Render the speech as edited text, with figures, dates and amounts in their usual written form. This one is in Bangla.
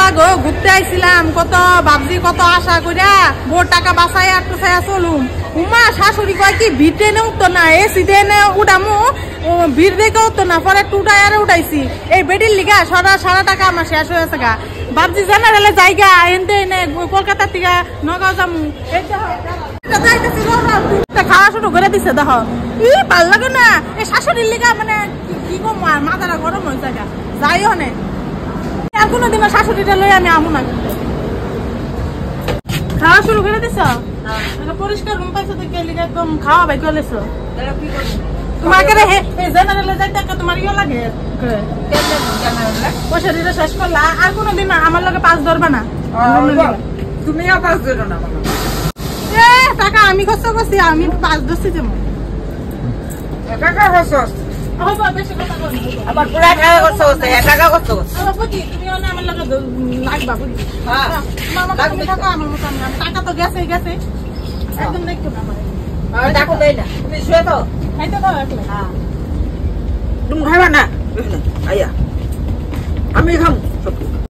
মেলা গো ঘুরতে আইছিলাম, কত ভাবছি কত আশা করিয়া বোর টাকা বাঁচাই আর তো ছায়া চলুম। উমা শাশুড়ি কয় কি ভিড় ট্রেনে উঠতো না, এসি ট্রেনে উঠামু, ভিড় দেখে উঠতো না, পরে টুটায়ারে উঠাইছি। এই বেটির লিগা সারা টাকা আমার শেষ হয়েছে গা। ভাবছি জেনারেলে জায়গা এনতে এনে কলকাতা থেকে নগাঁও যামু। খাওয়া শুরু করে দিছে দেখো, ই ভাল লাগে না এই শাশুড়ির লিগা, মানে কি কম মাথাটা গরম হয়ে যায়। যাইও নে আর কোনোদিনও শাশুড়িটা লই আমি আমু না। খাওয়া শুরু করে দিছ, পরিষ্কার রুম পাইছো তো গেলি একদম খাওয়া বাই গেলেছো। তোমাকে রে জেনারেলে যাইতে তোমার ইয়ে লাগে, পয়সা শেষ করলা আর কোনোদিন আমার লগে পাঁচ ধরবা না। তুমিও পাঁচ ধরো না, টাকা আমি কষ্ট করছি, আমি পাঁচ ধরছি যেমন টাকা কষ্ট আবার পুরা টাকা কষ্ট করছে, টাকা কষ্ট করছে তুমি আমার লগে লাগবা বুঝি। টাকা তো গেছে একদম দেখতে ডাকো দেয় না, তুমি শুয়ে তো খাইতে দাও একলা। তুমি খাইবা না, আইয়া আমি খাম সব।